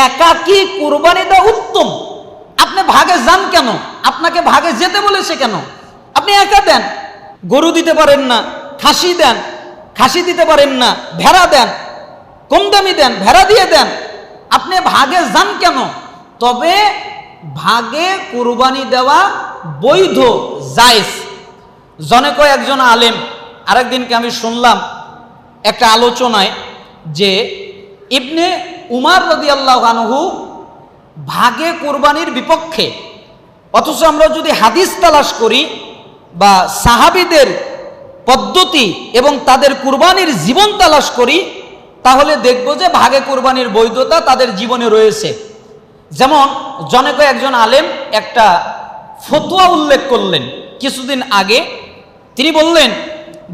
একাকী কুরবানি দেওয়া উত্তম। আপনি ভাগে যান কেন? আপনাকে ভাগে যেতে বলেছে কেন? আপনি একা দেন, গরু দিতে পারেন না, খাসি দেন, খাসি দিতে পারেন না, ভেড়া দেন, কম দামি দেন, ভেড়া দিয়ে দেন, আপনি ভাগে যান কেন? তবে ভাগে কুরবানি দেওয়া বৈধ, জায়েজ। জনক একজন আলেম, আরেকদিনকে আমি শুনলাম একটা আলোচনায় যে ইবনে উমার রাদিয়াল্লাহু আনহু ভাগে কুরবানির বিপক্ষে, অথচ আমরা যদি হাদিস তালাশ করি বা সাহাবীদের পদ্ধতি এবং তাদের কুরবানির জীবন তালাশ করি, তাহলে দেখব যে ভাগে কুরবানির বৈধতা তাদের জীবনে রয়েছে। যেমন জনক একজন আলেম একটা ফতোয়া উল্লেখ করলেন কিছুদিন আগে। তিনি বললেন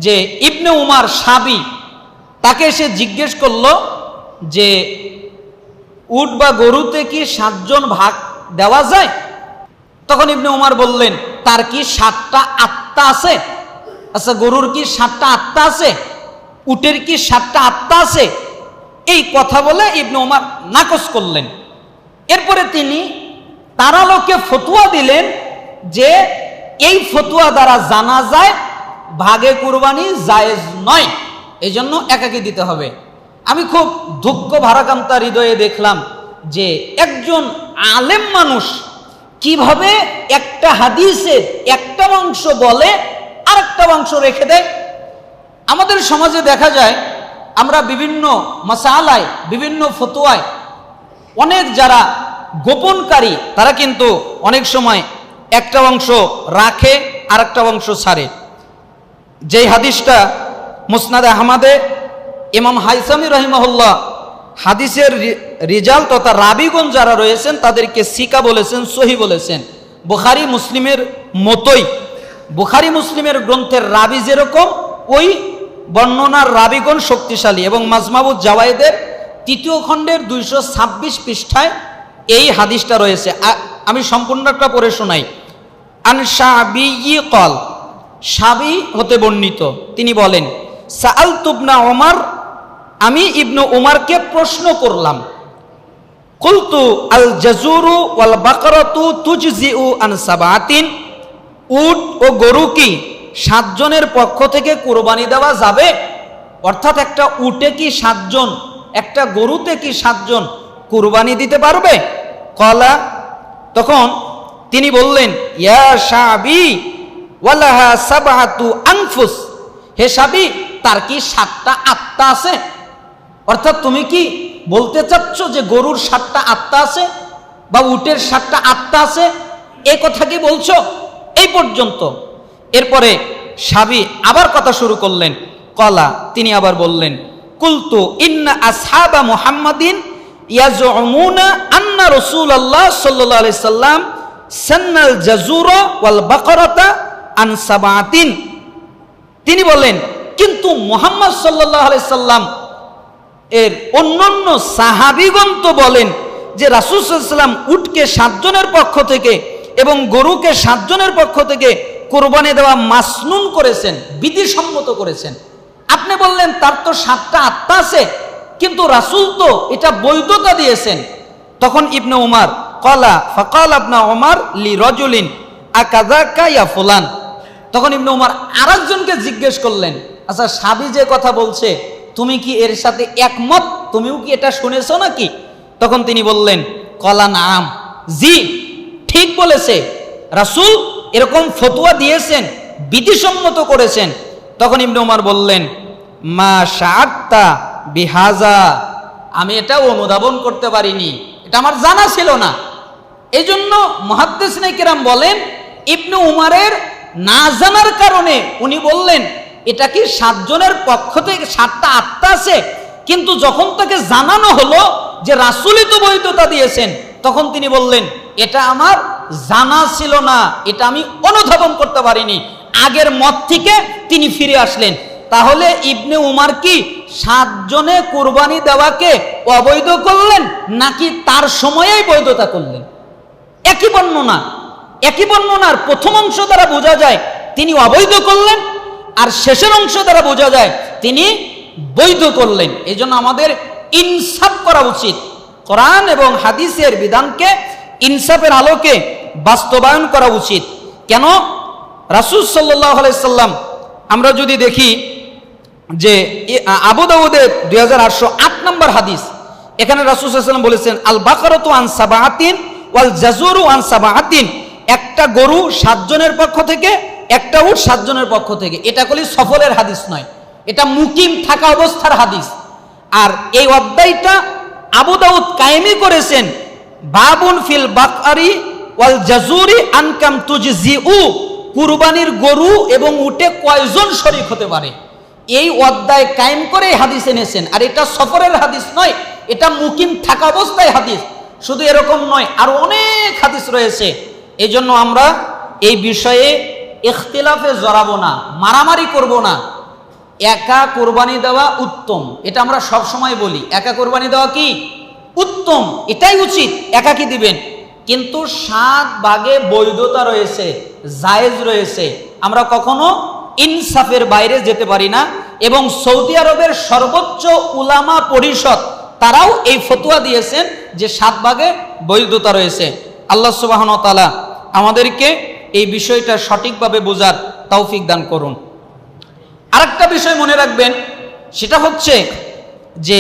যে ইবনে উমার সাবি, তাকে এসে জিজ্ঞেস করলো যে উট বা গরুতে কি 7 জন ভাগ দেওয়া যায়? তখন ইবনে উমার বললেন, তার কি 7টা আত্মা আছে? আচ্ছা, গরুর কি 7টা আত্মা আছে? উটের কি 7টা আত্মা আছে? এই কথা বলে ইবনে উমার নাকচ করলেন। এরপরে তিনি তার আলোকে ফতোয়া দিলেন যে এই ফতোয়া দ্বারা জানা যায় ভাগে কুরবানি জায়েজ নয়, এই জন্য একাকী দিতে হবে। আমি খুব দুঃখ ভারাক্রান্ত হৃদয়ে দেখলাম যে একজন আলেম মানুষ কিভাবে একটা হাদিসের একটা অংশ বলে আর একটা অংশ রেখে দেয়। আমাদের সমাজে দেখা যায় আমরা বিভিন্ন মাসালায়, বিভিন্ন ফতোয়ায় অনেক যারা গোপনকারী তারা কিন্তু অনেক সময় একটা অংশ রাখে আর একটা অংশ ছাড়ে। যেই হাদিসটা মুসনাদে আহমদে ইমাম হাইসামি রহিমাহুল্লাহ হাদিসের রিজাল তথা রাবিগণ যারা রয়েছেন তাদেরকে সিকা বলেছেন, সহি বলেছেন। বুখারী মুসলিমের মতোই, বুখারী মুসলিমের গ্রন্থের রাবি যেরকম, ওই বর্ণনার রাবিগণ শক্তিশালী। এবং মাজমাবুজ জাওয়ায়েদের 3য় খণ্ডের 226 পৃষ্ঠায় এই হাদিসটা রয়েছে। আমি সম্পূর্ণটা পড়ে শোনাই। আন শাবি ক্বাল, শাবি হতে বর্ণিত, তিনি বলেন, সাআলতু ইবনে ওমর, আমি ইবনে উমারকে প্রশ্ন করলাম, কুলতু আল জাজুরু ওয়াল বাকরাতু তুজজিউ আন সাবাতিন, উট ও গরু কি 7 জনের পক্ষ থেকে কুরবানি দেওয়া যাবে? অর্থাৎ একটা উটে কি 7 জন, একটা গরুতে কি 7 জন কুরবানি দিতে পারবে? কলা, তখন তিনি বললেন, ইয়া শাবি ওয়ালাহা সাবআতু আনফুস, হে শাবি, তার কি 7টা আত্মা আছে? অর্থাৎ তুমি কি বলতে চাচ্ছ যে গরুর 7টা আত্মা আছে বা উটের 7টা আত্মা আছে, এ কথা কি বলছো? এই পর্যন্ত। এরপরে শাবি আবার কথা শুরু করলেন। কলা, তিনি আবার বললেন, কুলতু ইন্না আসহাবা মুহাম্মাদিন ইয়াজউমুনা আন্না রাসূলুল্লাহ সাল্লাল্লাহু আলাইহি সাল্লাম সান্নাল জাজুরা ওয়াল বাকরাতা আন সাবাতিন। তিনি বলেন, কিন্তু মুহাম্মদ সাল্লাল্লাহু আলাইহি সাল্লাম এর অন্যান্য সাহাবীগণ তো বলেন যে রাসূল সাল্লাল্লাহু আলাইহি সাল্লাম উটকে 7 জনের পক্ষ থেকে এবং গরুকে 7 জনের পক্ষ থেকে কুরবানি দেওয়া মাসনুন করেছেন, বিধিসম্মত করেছেন। আপনি বললেন তার তো 7টা আত্মা আছে, কিন্তু রাসূল তো এটা বৈধতা দিয়েছেন। তখন ইবনে উমার কলা ফাকাল ইবনে উমার লি রাজুলিন আকাযাকা ইয়া ফুলান, তখন ইবনে উমার আরেকজনকে জিজ্ঞেস করলেন, আচ্ছা সাবি যে কথা বলছে তুমি কি এর সাথে একমত? তুমিও কি এটা শুনেছো নাকি? তখন তিনি বললেন, কলা নাম, জি ঠিক বলেছে, রাসূল এরকম ফতোয়া দিয়েছেন, বিধিসম্মত করেছেন। তখন ইবনে উমার বললেন, মা শাআত্তা বিহাজা, আমি এটা অনুধাবন করতে পারিনি, এটা আমার জানা ছিল না। এই জন্য মুহাদ্দিসিনে কিরাম বলেন ইবনে উমারের না জানার কারণে উনি বললেন এটা কি 7 জনের পক্ষ থেকে 7টা আত্মা আছে, কিন্তু যখন তাকে জানানো হলো যে রাসূলই তো বৈধতা দিয়েছেন, তখন তিনি বললেন এটা আমার জানা ছিল না, এটা আমি অনুধাবন করতে পারিনি। আগের মত থেকে তিনি ফিরে আসলেন। তাহলে ইবনে উমার কি 7 জনে কুরবানি দেওয়াকে অবৈধ করলেন নাকি তার সময়েই বৈধতা করলেন? একই বর্ণনা, একই বর্ণনার প্রথম অংশ দ্বারা বোঝা যায় তিনি অবৈধ করলেন, আর শেষের অংশ দ্বারা বোঝা যায় তিনি বৈধ করলেন। এই জন্য আমাদের ইনসাফ করা উচিত। কোরআন এবং হাদিসের বিধানকে ইনসাফের আলোকে বাস্তবায়ন করা উচিত। কেন? রাসূল সাল্লাল্লাহু আলাইহি সাল্লাম আমরা যদি দেখি যে আবু দাউদের 2808 নম্বর হাদিস, এখানে রাসূল সাল্লাল্লাহু আলাইহি সাল্লাম বলেছেন আল বাকারাতু আন সাবাআতিন ওয়াল জাজুরু আন সাবাআতিন, একটা গরু 7 জনের পক্ষ থেকে, একটা উট 7 জনের পক্ষ থেকে। এটা কলি সফরের হাদিস নয়, এটা মুকিম থাকা অবস্থার হাদিস। আর এই অধ্যায়টা আবু দাউদ কায়েমি করেছেন বাবুন ফিল বাকআরি ওয়াল জাজুরি আনকাম তুজজিউ, কুরবানির গরু এবং উটে কয়জন শরীক হতে পারে, এই অধ্যায় কায়েম করে হাদিস এনেছেন। আর এটা সফরের হাদিস নয়, এটা মুকিম থাকা অবস্থায় হাদিস। শুধু এরকম নয়, আর অনেক হাদিস রয়েছে। এই জন্য আমরা এই বিষয়ে ইখতিলাফে জড়াবো না, মারামারি করব না। একা কোরবানি দেওয়া উত্তম, এটা আমরা সব সময় বলি, একা কোরবানি দেওয়া কি উত্তম, এটাই উচিত, একাকি দিবেন। কিন্তু 7 ভাগে বৈধতা রয়েছে, জায়েজ রয়েছে। আমরা কখনো ইনসাফের বাইরে যেতে পারি না। এবং সৌদি আরবের সর্বোচ্চ উলামা পরিষদ তারাও এই ফতোয়া দিয়েছেন যে 7 ভাগে বৈধতা রয়েছে। আল্লাহ সুবহানাহু ওয়া তাআলা আমাদেরকে এই বিষয়টা সঠিকভাবে বোঝার তৌফিক দান করুন। আরেকটা বিষয় মনে রাখবেন, সেটা হচ্ছে যে